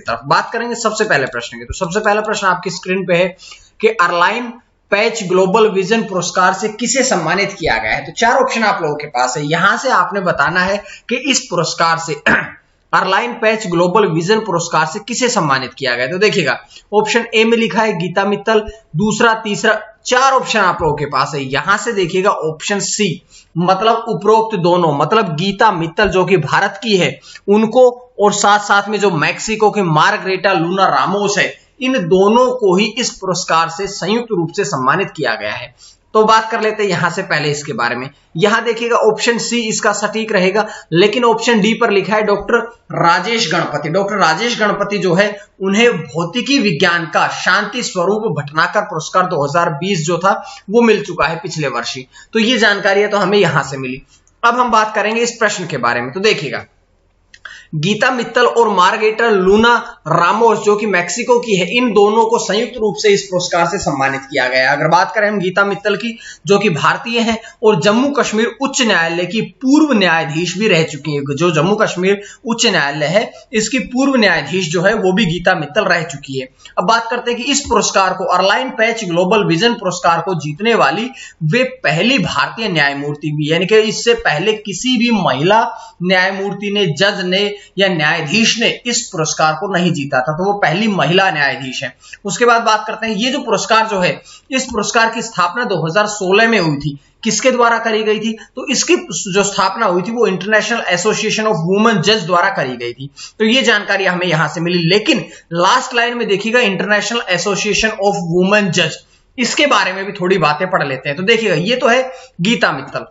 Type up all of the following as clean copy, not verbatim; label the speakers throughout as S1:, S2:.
S1: तरफ बात करेंगे सबसे पहले प्रश्न की। तो सबसे पहला प्रश्न आपकी स्क्रीन पे है कि अर्लाइन पैच ग्लोबल विजन पुरस्कार से किसे सम्मानित किया गया है। तो चार ऑप्शन आप लोगों के पास है, यहां से आपने बताना है कि इस पुरस्कार से अर्लाइन पैच ग्लोबल विजन पुरस्कार से किसे सम्मानित किया गया। तो देखिएगा ऑप्शन ए में लिखा है गीता मित्तल, दूसरा तीसरा, चार ऑप्शन आप लोगों के पास है। यहां से देखिएगा ऑप्शन सी मतलब उपरोक्त दोनों, मतलब गीता मित्तल जो कि भारत की है उनको, और साथ साथ में जो मैक्सिको के मार्गरेटा लूना रामोस है, इन दोनों को ही इस पुरस्कार से संयुक्त रूप से सम्मानित किया गया है। तो बात कर लेते हैं यहां से पहले इसके बारे में। यहां देखिएगा ऑप्शन सी इसका सटीक रहेगा, लेकिन ऑप्शन डी पर लिखा है डॉक्टर राजेश गणपति। डॉक्टर राजेश गणपति जो है उन्हें भौतिकी विज्ञान का शांति स्वरूप भटनागर पुरस्कार 2020 जो था वो मिल चुका है पिछले वर्ष ही। तो ये जानकारी है तो हमें यहां से मिली। अब हम बात करेंगे इस प्रश्न के बारे में। तो देखिएगा गीता मित्तल और मार्गरेटा लूना रामोस जो कि मैक्सिको की है, इन दोनों को संयुक्त रूप से इस पुरस्कार से सम्मानित किया गया है। अगर बात करें हम गीता मित्तल की जो कि भारतीय हैं और जम्मू कश्मीर उच्च न्यायालय की पूर्व न्यायाधीश भी रह चुकी है, जो जम्मू कश्मीर उच्च न्यायालय है इसकी पूर्व न्यायाधीश जो है वो भी गीता मित्तल रह चुकी है। अब बात करते हैं कि इस पुरस्कार को अर्लाइन पैच ग्लोबल विजन पुरस्कार को जीतने वाली वे पहली भारतीय न्यायमूर्ति भी, यानी कि इससे पहले किसी भी महिला न्यायमूर्ति ने, जज ने या न्यायाधीश ने इस पुरस्कार को नहीं जीता था, तो वो पहली महिला न्यायाधीश है। उसके बाद बात करते हैं ये जो पुरस्कार जो है, इस पुरस्कार की स्थापना 2016 में हुई थी। किसके द्वारा करी गई थी? तो इसकी जो स्थापना हुई थी वो इंटरनेशनल एसोसिएशन ऑफ वुमेन जज द्वारा करी गई थी। तो ये जानकारी हमें यहां से मिली, लेकिन लास्ट लाइन में देखिएगा इंटरनेशनल एसोसिएशन ऑफ वुमेन जज, इसके बारे में भी थोड़ी बातें पढ़ लेते हैं। तो देखिएगा ये तो है गीता मित्तल,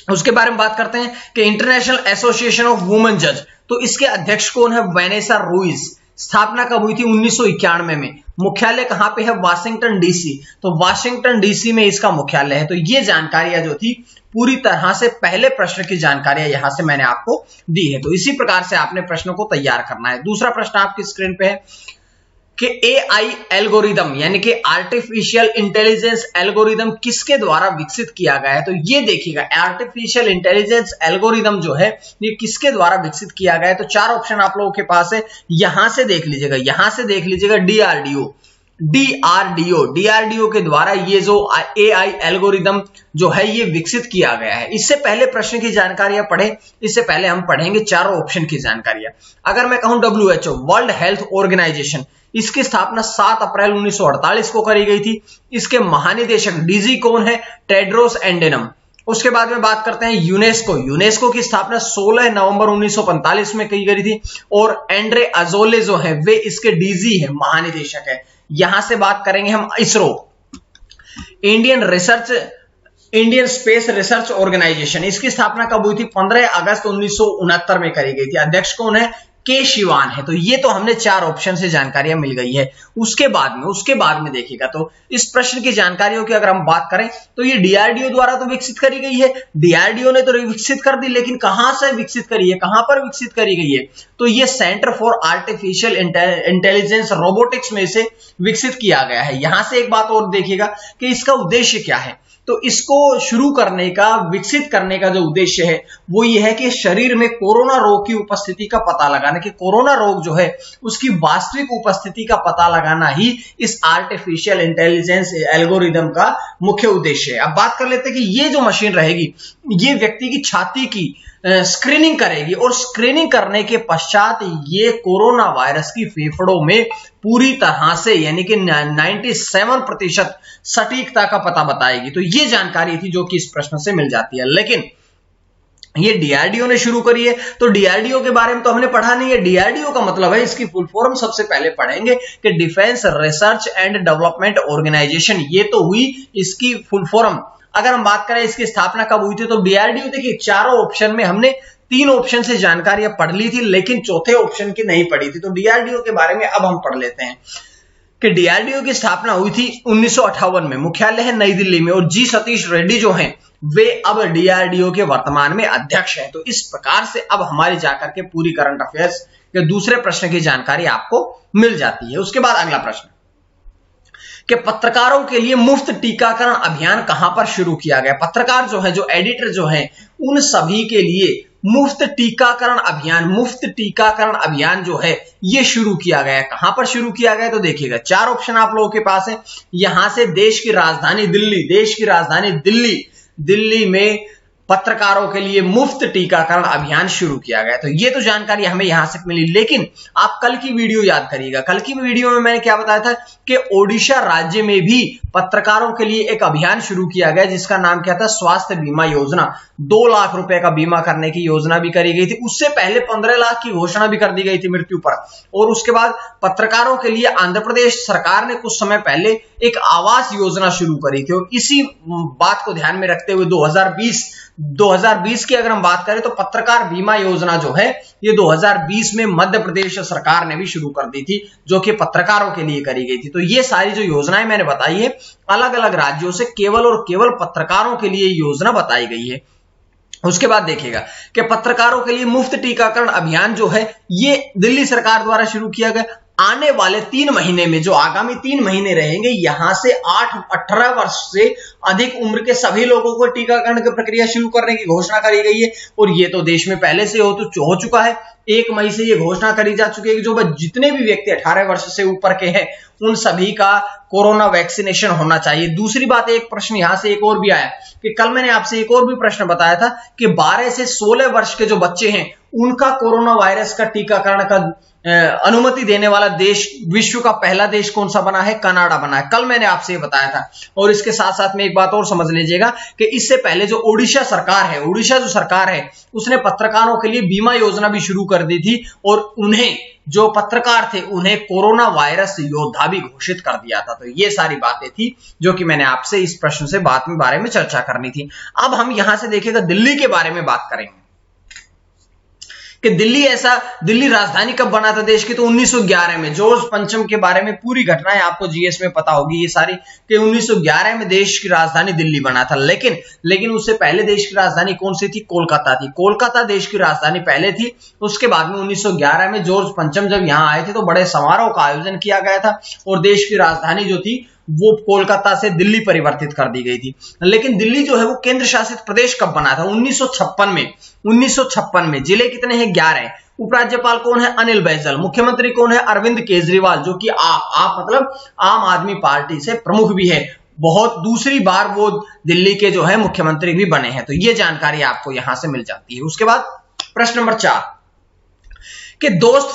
S1: उसके बारे में बात करते हैं कि इंटरनेशनल एसोसिएशन ऑफ वुमेन जज, तो इसके अध्यक्ष कौन है? Vanessa Ruiz. स्थापना कब हुई थी? 1991 में। मुख्यालय कहां पे है? Washington DC. तो वाशिंगटन डीसी में इसका मुख्यालय है। तो ये जानकारियां जो थी पूरी तरह से पहले प्रश्न की जानकारियां यहां से मैंने आपको दी है। तो इसी प्रकार से आपने प्रश्नों को तैयार करना है। दूसरा प्रश्न आपकी स्क्रीन पे है कि AI एल्गोरिदम यानी कि आर्टिफिशियल इंटेलिजेंस एल्गोरिदम किसके द्वारा विकसित किया गया है। तो ये देखिएगा आर्टिफिशियल इंटेलिजेंस एल्गोरिदम जो है ये किसके द्वारा विकसित किया गया है। तो चार ऑप्शन आप लोगों के पास है, यहां से देख लीजिएगा, यहां से देख लीजिएगा DRDO के द्वारा ये जो AI एल्गोरिदम जो है ये विकसित किया गया है। इससे पहले प्रश्न की जानकारियां पढ़े, इससे पहले हम पढ़ेंगे चारों ऑप्शन की जानकारियां। अगर मैं कहूं WHO वर्ल्ड हेल्थ ऑर्गेनाइजेशन, इसकी स्थापना 7 अप्रैल 1948 को करी गई थी। इसके महानिदेशक डीजी कौन है? टेड्रोस एडेनम। उसके बाद में बात करते हैं यूनेस्को की स्थापना 16 नवंबर 1945 में की गई थी और एंड्रे अजोले जो है वे इसके डीजी है, महानिदेशक है। यहां से बात करेंगे हम ISRO, Indian space research organisation, इसकी स्थापना कब हुई थी? 15 अगस्त 1969 में करी गई थी। अध्यक्ष कौन है? के शिवान है। तो ये तो हमने चार ऑप्शन से जानकारियां मिल गई है। उसके बाद में देखिएगा तो इस प्रश्न की जानकारियों की अगर हम बात करें तो ये DRDO द्वारा तो विकसित करी गई है। DRDO ने तो विकसित कर दी, लेकिन कहां से विकसित करी है, कहां पर विकसित करी गई है? तो ये centre for artificial intelligence robotics में से विकसित किया गया है। यहां से एक बात और देखिएगा कि इसका उद्देश्य क्या है। तो इसको शुरू करने का, विकसित करने का जो उद्देश्य है वो ये है कि शरीर में कोरोना रोग की उपस्थिति का पता लगाना, कि कोरोना रोग जो है उसकी वास्तविक उपस्थिति का पता लगाना ही इस आर्टिफिशियल इंटेलिजेंस एल्गोरिदम का मुख्य उद्देश्य है। अब बात कर लेते हैं कि ये जो मशीन रहेगी ये व्यक्ति की छाती की स्क्रीनिंग करेगी और स्क्रीनिंग करने के पश्चात ये कोरोना वायरस की फेफड़ों में पूरी तरह से यानी कि 97% सटीकता का पता बताएगी। तो ये जानकारी थी जो कि इस प्रश्न से मिल जाती है, लेकिन ये DRDO ने शुरू करी है। तो DRDO के बारे में तो हमने पढ़ा नहीं है। DRDO का मतलब है, इसकी फुल फॉर्म सबसे पहले पढ़ेंगे कि defence research and development organisation, ये तो हुई इसकी फुल फॉर्म। अगर हम बात करें इसकी स्थापना कब हुई थी तो DRDO, देखिए चारों ऑप्शन में हमने 3 ऑप्शन से जानकारियां पढ़ ली थी, लेकिन चौथे ऑप्शन की नहीं पढ़ी थी। तो DRDO के बारे में अब हम पढ़ लेते हैं कि DRDO की स्थापना हुई थी 1958 में। मुख्यालय है नई दिल्ली में और जी सतीश रेड्डी जो हैं वे अब DRDO के वर्तमान में अध्यक्ष हैं। तो इस प्रकार से अब हमारी जाकर के पूरी करंट अफेयर्स के दूसरे प्रश्न की जानकारी आपको मिल जाती है। उसके बाद अगला प्रश्न कि पत्रकारों के लिए मुफ्त टीकाकरण अभियान कहां पर शुरू किया गया। पत्रकार जो है, जो एडिटर जो है, उन सभी के लिए मुफ्त टीकाकरण अभियान जो है ये शुरू किया गया है। कहां पर शुरू किया गया तो देखिएगा, 4 ऑप्शन आप लोगों के पास है। यहां से देश की राजधानी दिल्ली में पत्रकारों के लिए मुफ्त टीकाकरण अभियान शुरू किया गया। तो ये तो जानकारी हमें यहां से मिली, लेकिन आप कल की वीडियो याद करिएगा। कल की वीडियो में मैंने क्या बताया था कि ओडिशा राज्य में भी पत्रकारों के लिए एक अभियान शुरू किया गया जिसका नाम क्या था, स्वास्थ्य बीमा योजना। 2 लाख रुपए का बीमा करने की योजना भी करी गई थी। उससे पहले 15 लाख की घोषणा भी कर दी गई थी मृत्यु पर। और उसके बाद पत्रकारों के लिए आंध्र प्रदेश सरकार ने कुछ समय पहले एक आवास योजना शुरू करी थी। और इसी बात को ध्यान में रखते हुए 2020 की अगर हम बात करें तो पत्रकार बीमा योजना जो है ये 2020 में मध्य प्रदेश सरकार ने भी शुरू कर दी थी, जो कि पत्रकारों के लिए करी गई थी। तो ये सारी जो योजनाएं मैंने बताई है अलग अलग राज्यों से केवल और केवल पत्रकारों के लिए योजना बताई गई है। उसके बाद देखिएगा कि पत्रकारों के लिए मुफ्त टीकाकरण अभियान जो है ये दिल्ली सरकार द्वारा शुरू किया गया। आने वाले 3 महीने में, जो आगामी 3 महीने रहेंगे, यहां से 18 वर्ष से अधिक उम्र के सभी लोगों को टीकाकरण की प्रक्रिया शुरू करने की घोषणा करी गई है। और ये तो देश में पहले से हो चुका है। 1 मई से ये घोषणा करी जा चुकी है कि जो जितने भी व्यक्ति 18 वर्ष से ऊपर के हैं उन सभी का कोरोना वैक्सीनेशन होना चाहिए। दूसरी बात, एक प्रश्न यहां से एक और भी आया कि कल मैंने आपसे एक और भी प्रश्न बताया था कि 12 से 16 वर्ष के जो बच्चे हैं उनका कोरोना वायरस का टीकाकरण का अनुमति देने वाला देश, विश्व का पहला देश कौन सा बना है, कनाडा बना है। कल मैंने आपसे ये बताया था। और इसके साथ साथ में एक बात और समझ लीजिएगा कि इससे पहले जो ओडिशा जो सरकार है उसने पत्रकारों के लिए बीमा योजना भी शुरू कर दी थी और उन्हें, जो पत्रकार थे, उन्हें कोरोना वायरस योद्धा भी घोषित कर दिया था। तो ये सारी बातें थी जो कि मैंने आपसे इस प्रश्न से बारे में चर्चा करनी थी। अब हम यहां से देखिएगा दिल्ली के बारे में बात करेंगे कि दिल्ली राजधानी कब बना था देश की, तो 1911 में। जॉर्ज पंचम के बारे में पूरी घटनाएं आपको जीएस में पता होगी ये सारी, कि 1911 में देश की राजधानी दिल्ली बना था। लेकिन उससे पहले देश की राजधानी कौन सी थी, कोलकाता थी। कोलकाता देश की राजधानी पहले थी। उसके बाद में 1911 में जॉर्ज पंचम जब यहां आए थे तो बड़े समारोह का आयोजन किया गया था और देश की राजधानी जो थी वो कोलकाता से दिल्ली परिवर्तित कर दी गई थी। लेकिन दिल्ली जो है वो केंद्र शासित प्रदेश कब बना था, 1956 में। जिले कितने हैं, 11 हैं। उपराज्यपाल कौन है, अनिल बैजल। मुख्यमंत्री कौन है, अरविंद केजरीवाल, जो कि मतलब आम आदमी पार्टी से प्रमुख भी है। बहुत दूसरी बार वो दिल्ली के जो है मुख्यमंत्री भी बने हैं। तो ये जानकारी आपको यहां से मिल जाती है। उसके बाद प्रश्न नंबर 4 कि दोस्त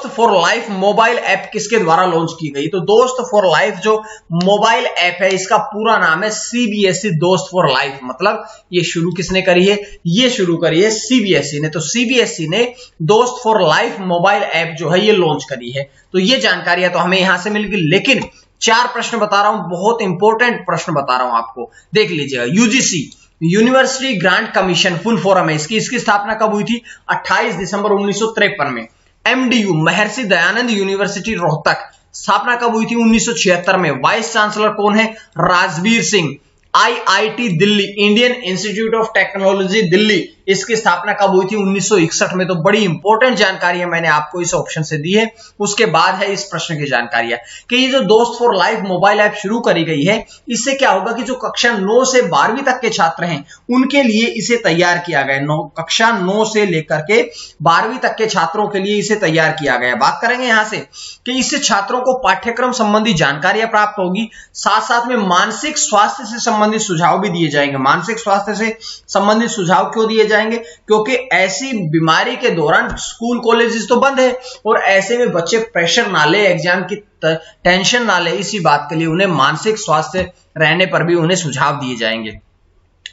S1: फॉर लाइफ मोबाइल ऐप किसके द्वारा लॉन्च की गई। तो दोस्त फॉर लाइफ जो मोबाइल ऐप है इसका पूरा नाम है सीबीएसई दोस्त फॉर लाइफ। मतलब ये शुरू किसने करी है, ये शुरू करी है सीबीएसई ने। तो सीबीएसई ने दोस्त फॉर लाइफ मोबाइल ऐप जो है ये लॉन्च करी है। तो ये जानकारियां तो हमें यहां से मिल गई। लेकिन 4 प्रश्न बता रहा हूं, बहुत इंपॉर्टेंट प्रश्न बता रहा हूं आपको, देख लीजिएगा। UGC university grant commission full form है इसकी स्थापना कब हुई थी, 28 दिसंबर 1953 में। एमडीयू महर्षि दयानंद यूनिवर्सिटी रोहतक, स्थापना कब हुई थी, 1976 में। वाइस चांसलर कौन है, Rajbir Singh. IIT Delhi, Indian institute of technology Delhi, इसकी स्थापना कब हुई थी, 1961 में। तो बड़ी इंपॉर्टेंट जानकारी मैंने आपको इस ऑप्शन से दी है। उसके बाद है इस प्रश्न की जानकारियां कि ये जो दोस्त फॉर लाइफ मोबाइल ऐप शुरू करी गई है, इससे क्या होगा कि जो कक्षा 9 से 12वीं तक के छात्र हैं उनके लिए इसे तैयार किया गया। कक्षा 9 से लेकर के 12वीं तक के छात्रों के लिए इसे तैयार किया गया। बात करेंगे यहां से कि इससे छात्रों को पाठ्यक्रम संबंधी जानकारियां प्राप्त होगी, साथ साथ में मानसिक स्वास्थ्य से संबंधित सुझाव भी दिए जाएंगे। मानसिक स्वास्थ्य से संबंधित सुझाव क्यों दिए जाएंगे, क्योंकि ऐसी बीमारी के दौरान स्कूल कॉलेजेस तो बंद है और ऐसे में बच्चे प्रेशर ना ले, एग्जाम की टेंशन ना ले, इसी बात के लिए उन्हें मानसिक स्वास्थ्य रहने पर भी उन्हें सुझाव दिए जाएंगे।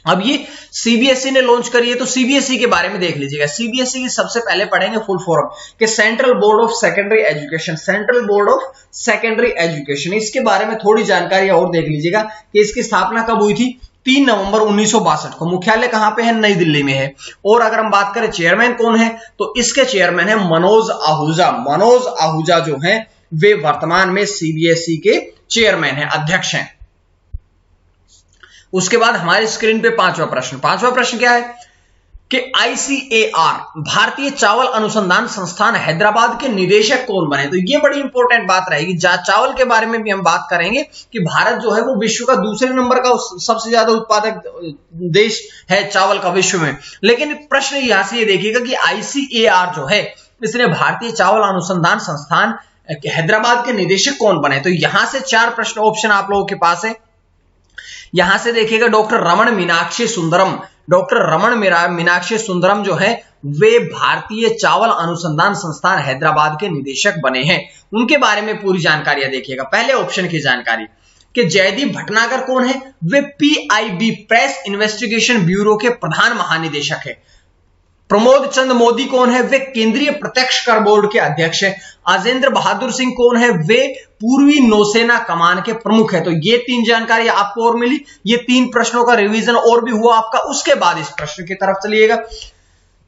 S1: अब ये सीबीएसई ने लॉन्च करी है। तो सीबीएसई के बारे में देख लीजिएगा। सीबीएसई की सबसे पहले पढ़ेंगे फुल फॉर्म कि central board of secondary education. Central board of secondary education, इसके बारे में थोड़ी जानकारी और देख लीजिएगा कि इसकी स्थापना कब हुई थी, 3 नवंबर 1962 को। मुख्यालय कहां पे है, नई दिल्ली में है। और अगर हम बात करें चेयरमैन कौन है, तो इसके चेयरमैन है मनोज आहूजा। मनोज आहूजा जो है वे वर्तमान में सीबीएसई के चेयरमैन है, अध्यक्ष हैं। उसके बाद हमारी स्क्रीन पे 5वां प्रश्न क्या है कि ICAR भारतीय चावल अनुसंधान संस्थान हैदराबाद के निदेशक कौन बने। तो ये बड़ी इंपॉर्टेंट बात रहेगी। चावल के बारे में भी हम बात करेंगे कि भारत जो है वो विश्व का दूसरे नंबर का सबसे ज्यादा उत्पादक देश है चावल का विश्व में। लेकिन प्रश्न यहां से ये देखिएगा कि ICAR जो है इसने भारतीय चावल अनुसंधान संस्थान हैदराबाद के निदेशक कौन बने। तो यहां से 4 प्रश्न ऑप्शन आप लोगों के पास है। यहां से देखिएगा डॉक्टर रमण मीनाक्षी सुंदरम, डॉक्टर रमण मीनाक्षी सुंदरम जो है वे भारतीय चावल अनुसंधान संस्थान हैदराबाद के निदेशक बने हैं। उनके बारे में पूरी जानकारियां देखिएगा। पहले ऑप्शन की जानकारी कि जयदीप भटनागर कौन है, वे PIB प्रेस इन्वेस्टिगेशन ब्यूरो के प्रधान महानिदेशक है। प्रमोद चंद मोदी कौन है, वे केंद्रीय प्रत्यक्ष कर बोर्ड के अध्यक्ष है। अजेंद्र बहादुर सिंह कौन है, वे पूर्वी नौसेना कमान के प्रमुख है। तो ये 3 जानकारी आपको और मिली। ये 3 प्रश्नों का रिवीजन और भी हुआ आपका। उसके बाद इस प्रश्न की तरफ चलिएगा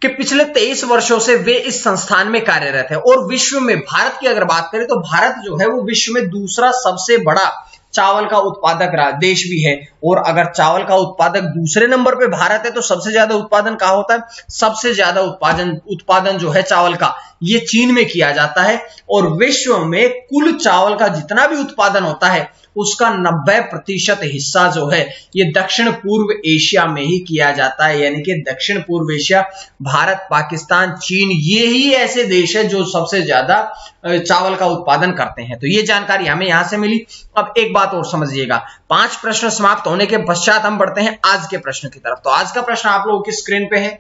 S1: कि पिछले 23 वर्षों से वे इस संस्थान में कार्यरत है और विश्व में भारत की अगर बात करें तो भारत जो है वो विश्व में दूसरा सबसे बड़ा चावल का उत्पादक देश भी है। और अगर चावल का उत्पादक दूसरे नंबर पे भारत है तो सबसे ज्यादा उत्पादन कहां होता है, सबसे ज्यादा उत्पादन जो है चावल का ये चीन में किया जाता है। और विश्व में कुल चावल का जितना भी उत्पादन होता है उसका 90% हिस्सा जो है ये दक्षिण पूर्व एशिया में ही किया जाता है। यानी कि दक्षिण पूर्व एशिया, भारत, पाकिस्तान, चीन, ये ही ऐसे देश है जो सबसे ज्यादा चावल का उत्पादन करते हैं। तो ये जानकारी हमें यहां से मिली। अब एक बात और समझिएगा, 5 प्रश्न समाप्त होने के पश्चात हम बढ़ते हैं आज के प्रश्न की तरफ। तो आज का प्रश्न आप लोगों की स्क्रीन पे है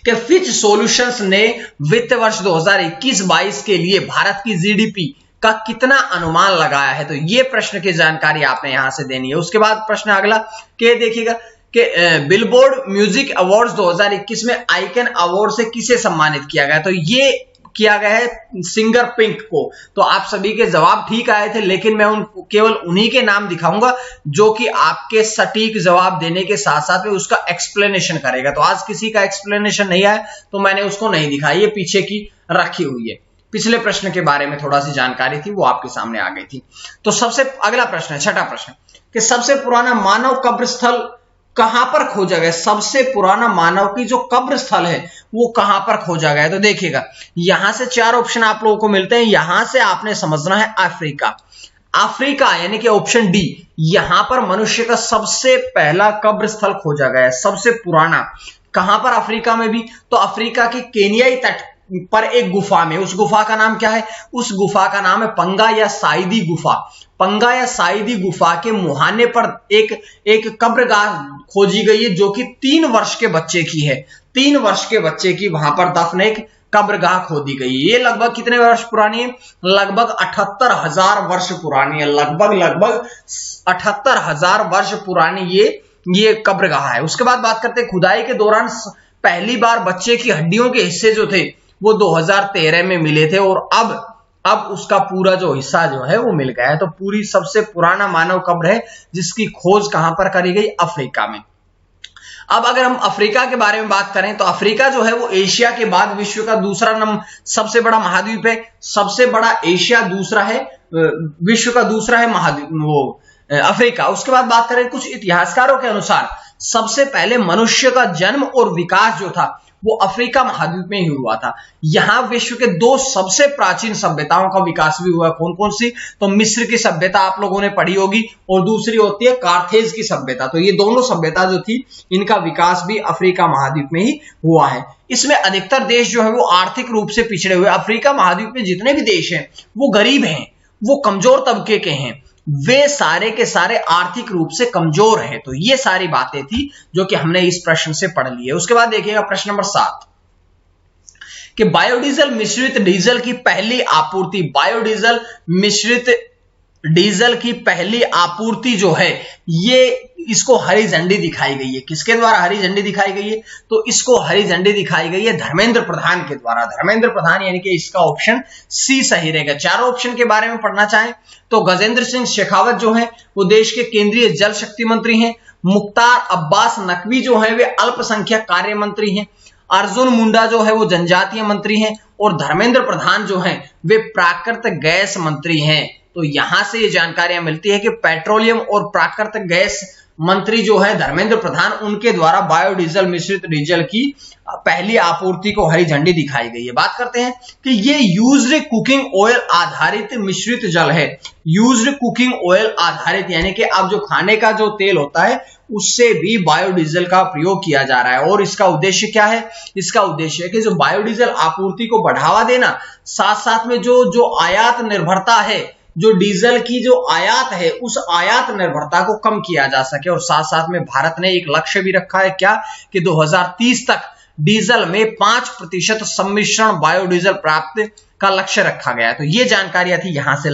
S1: कि फिच सॉल्यूशंस ने वित्त वर्ष 2021-22 के लिए भारत की GDP का कितना अनुमान लगाया है। तो ये प्रश्न की जानकारी आपने यहां से देनी है। उसके बाद प्रश्न अगला के देखिएगा कि बिलबोर्ड म्यूजिक अवार्ड्स 2021 में आइकन अवार्ड से किसे सम्मानित किया गया। तो ये किया गया है सिंगर पिंक को। तो आप सभी के जवाब ठीक आए थे, लेकिन मैं केवल उन्हीं के नाम दिखाऊंगा जो कि आपके सटीक जवाब देने के साथ साथ में उसका एक्सप्लेनेशन करेगा। तो आज किसी का एक्सप्लेनेशन नहीं आया तो मैंने उसको नहीं दिखाया, ये पीछे की रखी हुई है। पिछले प्रश्न के बारे में थोड़ा सी जानकारी थी वो आपके सामने आ गई थी। तो सबसे अगला प्रश्न है, 6ठा प्रश्न कि सबसे पुराना मानव कब्र स्थल कहां पर खोजा गया। सबसे पुराना मानव की जो कब्र स्थल है वो कहां पर खोजा गया। तो देखिएगा यहां से 4 ऑप्शन आप लोगों को मिलते हैं। यहां से आपने समझना है अफ्रीका, अफ्रीका यानी कि ऑप्शन डी, यहां पर मनुष्य का सबसे पहला कब्र स्थल खोजा गया है। सबसे पुराना कहां पर, अफ्रीका में भी। तो अफ्रीका के केनियाई तट पर एक गुफा में, उस गुफा का नाम क्या है, उस गुफा का नाम है पंगा या साइदी गुफा। पंगा या साइदी गुफा के मुहाने पर एक कब्रगाह खोजी गई है जो कि 3 वर्ष के बच्चे की है। 3 वर्ष के बच्चे की वहां पर दफन एक कब्रगाह खोदी गई है। ये लगभग कितने वर्ष पुरानी है, लगभग 78,000 वर्ष पुरानी है। लगभग 78,000 वर्ष पुरानी ये कब्रगाह है। उसके बाद बात करते हैं खुदाई के दौरान पहली बार बच्चे की हड्डियों के हिस्से जो थे वो 2013 में मिले थे और अब उसका पूरा जो हिस्सा जो है वो मिल गया है। तो पूरी सबसे पुराना मानव कब्र है जिसकी खोज कहां पर करी गई, अफ्रीका में। अब अगर हम अफ्रीका के बारे में बात करें तो अफ्रीका जो है वो एशिया के बाद विश्व का दूसरा सबसे बड़ा महाद्वीप है। सबसे बड़ा एशिया दूसरा है, विश्व का दूसरा है महाद्वीप वो अफ्रीका। उसके बाद बात करें कुछ इतिहासकारों के अनुसार सबसे पहले मनुष्य का जन्म और विकास जो था वो अफ्रीका महाद्वीप में ही हुआ था। यहां विश्व के 2 सबसे प्राचीन सभ्यताओं का विकास भी हुआ। कौन कौन सी, तो मिस्र की सभ्यता आप लोगों ने पढ़ी होगी और दूसरी होती है कार्थेज की सभ्यता। तो ये दोनों सभ्यता जो थी इनका विकास भी अफ्रीका महाद्वीप में ही हुआ है। इसमें अधिकतर देश जो है वो आर्थिक रूप से पिछड़े हुए। अफ्रीका महाद्वीप में जितने भी देश हैं वो गरीब हैं, वो कमजोर तबके के हैं, वे सारे के सारे आर्थिक रूप से कमजोर हैं। तो ये सारी बातें थी जो कि हमने इस प्रश्न से पढ़ ली है। उसके बाद देखिएगा प्रश्न नंबर 7 कि बायोडीजल मिश्रित डीजल की पहली आपूर्ति, बायोडीजल मिश्रित डीजल की पहली आपूर्ति जो है ये इसको हरी झंडी दिखाई गई है। किसके द्वारा हरी झंडी दिखाई गई है, तो इसको हरी झंडी दिखाई गई है धर्मेंद्र प्रधान के द्वारा। धर्मेंद्र प्रधान यानी कि इसका ऑप्शन सी सही रहेगा। 4 ऑप्शन के बारे में पढ़ना चाहें तो गजेंद्र सिंह शेखावत जो है वो देश के केंद्रीय जल शक्ति मंत्री हैं। मुख्तार अब्बास नकवी जो है वे अल्पसंख्यक कार्य मंत्री हैं। अर्जुन मुंडा जो है वो जनजातीय मंत्री हैं और धर्मेंद्र प्रधान जो हैं वे प्राकृतिक गैस मंत्री हैं। तो यहां से ये जानकारियां मिलती है कि पेट्रोलियम और प्राकृतिक गैस मंत्री जो है धर्मेंद्र प्रधान, उनके द्वारा बायोडीजल मिश्रित डीजल की पहली आपूर्ति को हरी झंडी दिखाई गई है। बात करते हैं कि ये यूज्ड कुकिंग ऑयल आधारित मिश्रित जल है। यूज्ड कुकिंग ऑयल आधारित यानी कि अब जो खाने का जो तेल होता है उससे भी बायोडीजल का प्रयोग किया जा रहा है। और इसका उद्देश्य क्या है? इसका उद्देश्य है कि जो बायोडीजल आपूर्ति को बढ़ावा देना, साथ साथ में जो आयात निर्भरता है, जो डीजल की जो आयात है उस आयात निर्भरता को कम किया जा सके। और साथ साथ में भारत ने एक लक्ष्य भी रखा है, क्या कि 2030 तक डीजल में 5% सम्मिश्रण बायोडीजल प्राप्त का लक्ष्य रखा गया है। तो ये जानकारियां थी यहां से।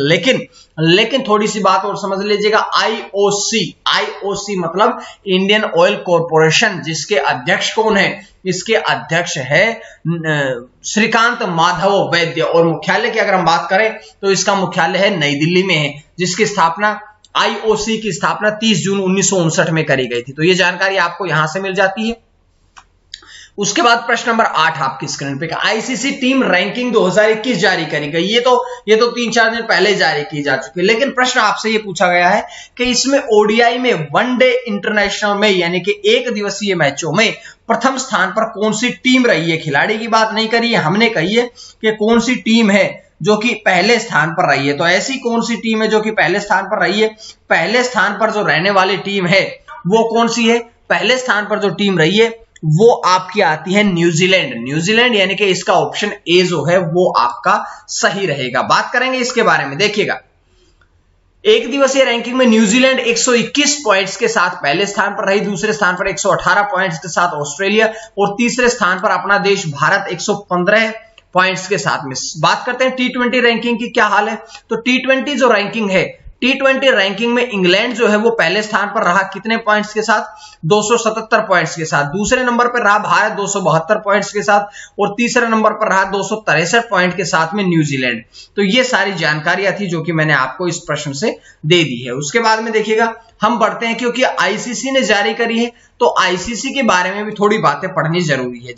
S1: लेकिन थोड़ी सी बात और समझ लीजिएगा। आईओसी मतलब इंडियन ऑयल कॉर्पोरेशन, जिसके अध्यक्ष कौन है? इसके अध्यक्ष है श्रीकांत माधव वैद्य। और मुख्यालय की अगर हम बात करें तो इसका मुख्यालय है नई दिल्ली में है, जिसकी स्थापना आईओसी की स्थापना 30 जून 1959 में करी गई थी। तो ये जानकारी आपको यहां से मिल जाती है। उसके बाद प्रश्न नंबर 8 आपकी स्क्रीन पे, आईसीसी टीम रैंकिंग 2021 जारी करी गई। ये तो 3-4 दिन पहले जारी की जा चुकी है। लेकिन प्रश्न आपसे ये पूछा गया है कि इसमें ओडीआई में, वनडे इंटरनेशनल में, यानी कि एक दिवसीय मैचों में प्रथम स्थान पर कौन सी टीम रही है? खिलाड़ी की बात नहीं करी है, हमने कही है कि कौन सी टीम है जो कि पहले स्थान पर रही है। तो ऐसी कौन सी टीम है जो कि पहले स्थान पर रही है? पहले स्थान पर जो रहने वाली टीम है वो कौन सी है? पहले स्थान पर जो टीम रही है वो आपकी आती है न्यूजीलैंड, यानी कि इसका ऑप्शन ए जो है वो आपका सही रहेगा। बात करेंगे इसके बारे में, देखिएगा। एक दिवसीय रैंकिंग में न्यूजीलैंड 121 पॉइंट्स के साथ पहले स्थान पर रही, दूसरे स्थान पर 118 पॉइंट्स के साथ ऑस्ट्रेलिया, और तीसरे स्थान पर अपना देश भारत 115 पॉइंट्स के साथ में। बात करते हैं T20 रैंकिंग की क्या हाल है। तो T20 जो रैंकिंग है, T20 रैंकिंग में इंग्लैंड जो है वो पहले स्थान पर रहा, कितने पॉइंट्स के साथ? 277 पॉइंट्स के साथ। दूसरे नंबर पर रहा भारत 272 पॉइंट्स के साथ, और तीसरे नंबर पर रहा 263 पॉइंट के साथ में न्यूजीलैंड। तो ये सारी जानकारियां थी जो कि मैंने आपको इस प्रश्न से दे दी है। उसके बाद में देखिएगा, हम बढ़ते हैं, क्योंकि आईसीसी ने जारी करी है तो आईसीसी के बारे में भी थोड़ी बातें पढ़नी जरूरी है।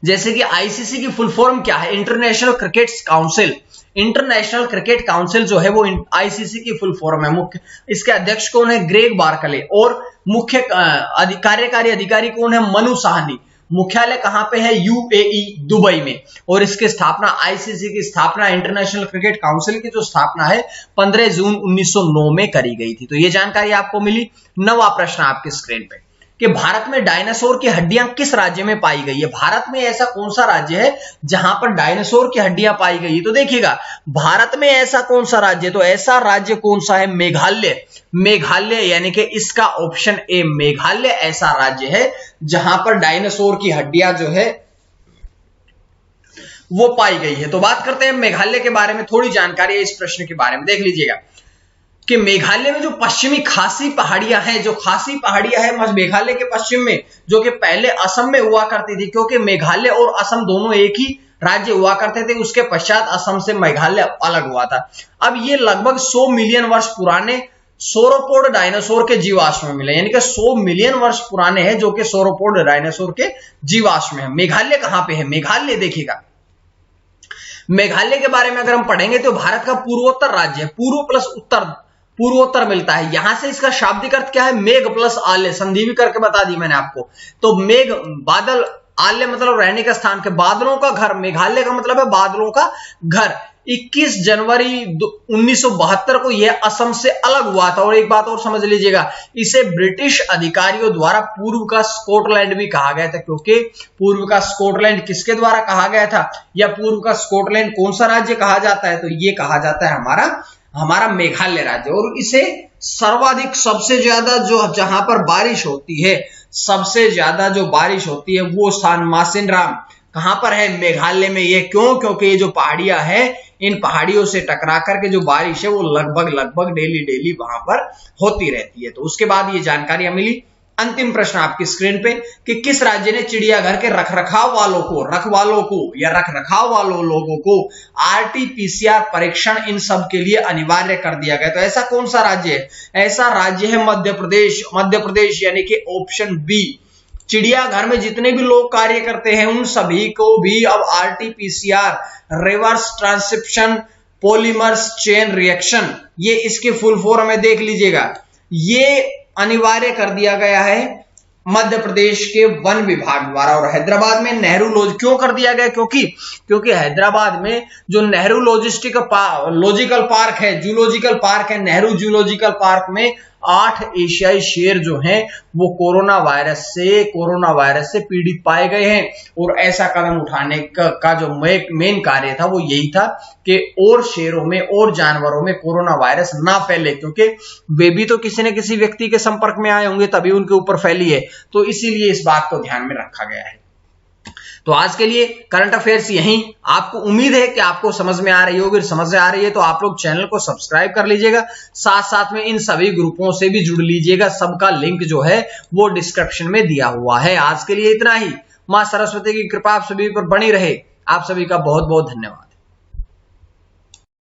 S1: जैसे कि आईसीसी की फुल फॉर्म क्या है? International cricket council. International cricket council जो है वो आईसीसी की फुल फॉर्म है। मुख्य इसके अध्यक्ष कौन है? Greg Barclay. और मुख्य कार्यकारी अधिकारी कौन है? मनु साहनी। मुख्यालय कहां पे है? यूएई, दुबई में। और इसकी स्थापना, आईसीसी की स्थापना, इंटरनेशनल क्रिकेट काउंसिल की जो स्थापना है 15 जून 1909 में करी गई थी। तो ये जानकारी आपको मिली। 9वां प्रश्न आपकी स्क्रीन पे, कि भारत में डायनासोर की हड्डियां किस राज्य में पाई गई है? भारत में ऐसा कौन सा राज्य है जहां पर डायनासोर की हड्डियां पाई गई है? तो देखिएगा, भारत में ऐसा कौन सा राज्य, तो ऐसा राज्य कौन सा है? मेघालय, यानी कि इसका ऑप्शन ए मेघालय ऐसा राज्य है जहां पर डायनासोर की हड्डियां जो है वो पाई गई है। तो बात करते हैं मेघालय के बारे में, थोड़ी जानकारी है इस प्रश्न के बारे में। देख लीजिएगा कि मेघालय में जो पश्चिमी खासी पहाड़ियां हैं, जो खासी पहाड़ियां हैं मेघालय के पश्चिम में, जो कि पहले असम में हुआ करती थी, क्योंकि मेघालय और असम दोनों एक ही राज्य हुआ करते थे। उसके पश्चात असम से मेघालय अलग हुआ था। अब ये लगभग 100 मिलियन वर्ष पुराने सोरोपोड डायनासोर के जीवाश्म मिले, यानी कि 100 मिलियन वर्ष पुराने हैं जो कि सोरोपोड डायनासोर के जीवाश्म है। मेघालय कहां पे है? मेघालय देखिएगा, मेघालय के बारे में अगर हम पढ़ेंगे तो भारत का पूर्वोत्तर राज्य है। पूर्व प्लस उत्तर, पूर्वोत्तर मिलता है। यहां से इसका शाब्दिक अर्थ क्या है? मेघ प्लस आल्य, संधि भी करके बता दी मैंने आपको। तो मेघ, बादल, आल्य मतलब रहने का स्थान, के बादलों का घर। मेघालय का मतलब है बादलों का घर। 21 जनवरी 1972 को यह असम से अलग हुआ था। और एक बात और समझ लीजिएगा, इसे ब्रिटिश अधिकारियों द्वारा पूर्व का स्कॉटलैंड भी कहा गया था, क्योंकि पूर्व का स्कॉटलैंड किसके द्वारा कहा गया था, या पूर्व का स्कॉटलैंड कौन सा राज्य कहा जाता है? तो ये कहा जाता है हमारा मेघालय राज्य। और इसे सर्वाधिक, सबसे ज्यादा जो जहां पर बारिश होती है, सबसे ज्यादा जो बारिश होती है वो स्थान मासिनराम कहां पर है? मेघालय में। ये क्यों? क्योंकि ये जो पहाड़ियां हैं, इन पहाड़ियों से टकरा करके जो बारिश है वो लगभग डेली वहां पर होती रहती है। तो उसके बाद ये जानकारियां मिली। अंतिम प्रश्न आपकी स्क्रीन पे, कि किस राज्य ने चिड़ियाघर के रखरखाव वालों लोगों को आरटीपीसीआर परीक्षण इन सब के लिए अनिवार्य कर दिया गया? तो ऐसा कौन सा राज्य है? ऐसा राज्य है मध्य प्रदेश, यानी कि ऑप्शन बी। चिड़ियाघर में जितने भी लोग कार्य करते हैं उन सभी को भी अब RTPCR, reverse transcription polymers chain reaction, ये इसके फुल फॉर्म में देख लीजिएगा। ये अनिवार्य कर दिया गया है मध्य प्रदेश के वन विभाग द्वारा। और हैदराबाद में नेहरू लॉज क्यों कर दिया गया? क्योंकि हैदराबाद में जो नेहरू लॉजिकल पार्क है, जूलॉजिकल पार्क है, नेहरू जूलॉजिकल पार्क में 8 एशियाई शेर जो हैं वो कोरोना वायरस से पीड़ित पाए गए हैं। और ऐसा कदम उठाने का जो मेन कार्य था वो यही था कि और शेरों में और जानवरों में कोरोना वायरस ना फैले, क्योंकि वे भी तो किसी न किसी व्यक्ति के संपर्क में आए होंगे तभी उनके ऊपर फैली है। तो इसीलिए इस बात को ध्यान में रखा गया है। तो आज के लिए करंट अफेयर्स यहीं। आपको उम्मीद है कि आपको समझ में आ रही होगी। समझ में आ रही है तो आप लोग चैनल को सब्सक्राइब कर लीजिएगा, साथ साथ में इन सभी ग्रुपों से भी जुड़ लीजिएगा। सबका लिंक जो है वो डिस्क्रिप्शन में दिया हुआ है। आज के लिए इतना ही। मां सरस्वती की कृपा आप सभी पर बनी रहे। आप सभी का बहुत बहुत धन्यवाद।